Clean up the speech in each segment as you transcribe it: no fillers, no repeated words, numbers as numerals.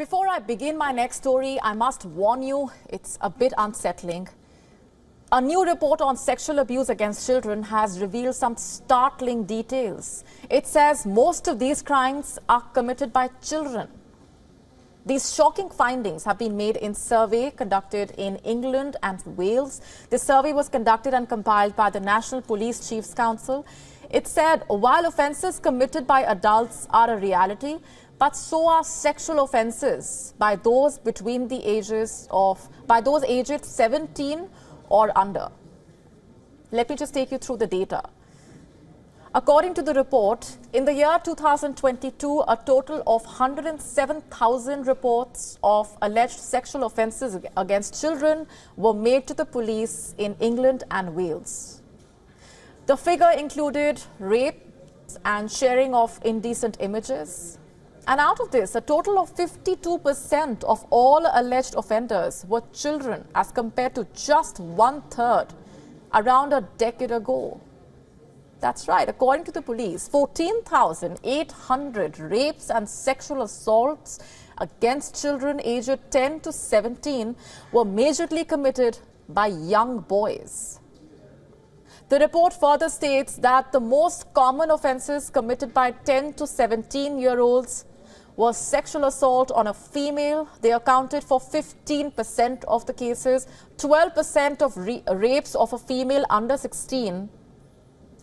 Before I begin my next story, I must warn you, it's a bit unsettling. A new report on sexual abuse against children has revealed some startling details. It says most of these crimes are committed by children. These shocking findings have been made in survey conducted in England and Wales. This survey was conducted and compiled by the National Police Chiefs Council. It said while offences committed by adults are a reality, but so are sexual offences by those aged 17 or under. Let me just take you through the data. According to the report, in the year 2022, a total of 107,000 reports of alleged sexual offences against children were made to the police in England and Wales. The figure included rape and sharing of indecent images. And out of this, a total of 52% of all alleged offenders were children as compared to just 1/3 around a decade ago. That's right, according to the police, 14,800 rapes and sexual assaults against children aged 10 to 17 were majorly committed by young boys. The report further states that the most common offences committed by 10 to 17-year-olds was sexual assault on a female. They accounted for 15% of the cases. 12% of rapes of a female under 16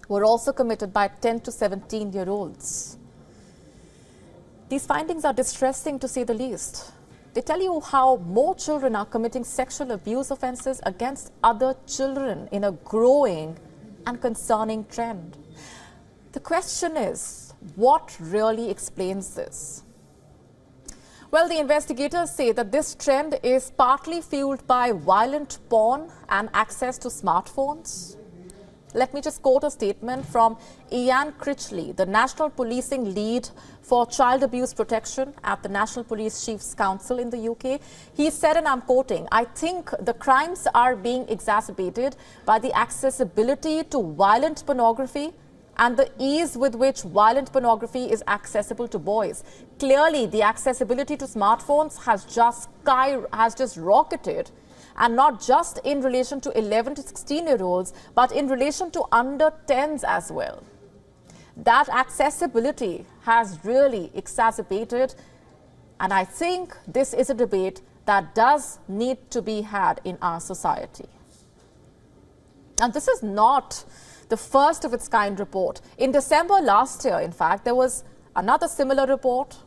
were also committed by 10 to 17-year-olds. These findings are distressing to say the least. They tell you how more children are committing sexual abuse offences against other children in a growing and concerning trend. The question is, what really explains this? Well, the investigators say that this trend is partly fueled by violent porn and access to smartphones. Let me just quote a statement from Ian Critchley, the National Policing Lead for Child Abuse Protection at the National Police Chiefs Council in the UK. He said, and I'm quoting, "I think the crimes are being exacerbated by the accessibility to violent pornography and the ease with which violent pornography is accessible to boys. Clearly, the accessibility to smartphones has just rocketed, and not just in relation to 11 to 16-year-olds, but in relation to under 10s as well. That accessibility has really exacerbated, and I think this is a debate that does need to be had in our society." And this is not the first of its kind report. In December last year, in fact, there was another similar report.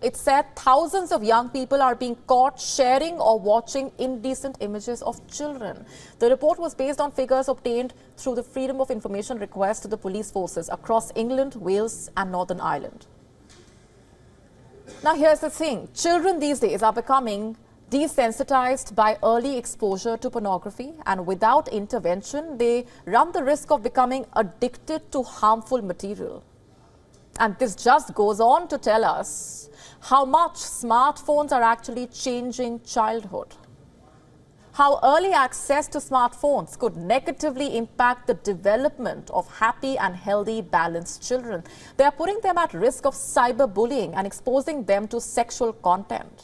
It said thousands of young people are being caught sharing or watching indecent images of children. The report was based on figures obtained through the Freedom of Information request to the police forces across England, Wales and Northern Ireland. Now here's the thing. Children these days are becoming desensitized by early exposure to pornography, and without intervention, they run the risk of becoming addicted to harmful material. And this just goes on to tell us how much smartphones are actually changing childhood. How early access to smartphones could negatively impact the development of happy and healthy, balanced children. They are putting them at risk of cyberbullying and exposing them to sexual content.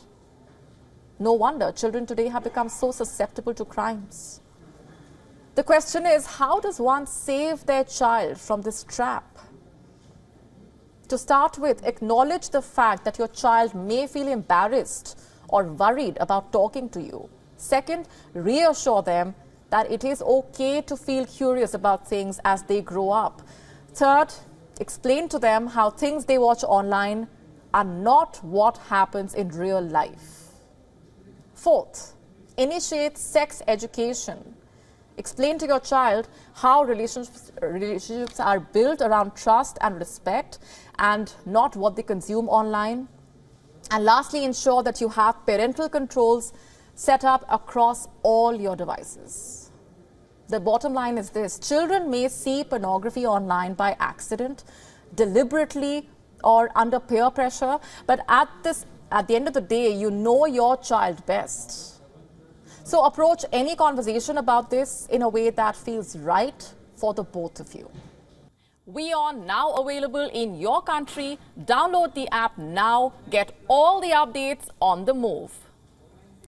No wonder children today have become so susceptible to crimes. The question is, how does one save their child from this trap? To start with, acknowledge the fact that your child may feel embarrassed or worried about talking to you. Second, reassure them that it is okay to feel curious about things as they grow up. Third, explain to them how things they watch online are not what happens in real life. Fourth, initiate sex education. Explain to your child how relationships are built around trust and respect and not what they consume online. And lastly, ensure that you have parental controls set up across all your devices. The bottom line is this: children may see pornography online by accident, deliberately, or under peer pressure, but at the end of the day, you know your child best. So approach any conversation about this in a way that feels right for the both of you. WION now available in your country. Download the app now. Get all the updates on the move.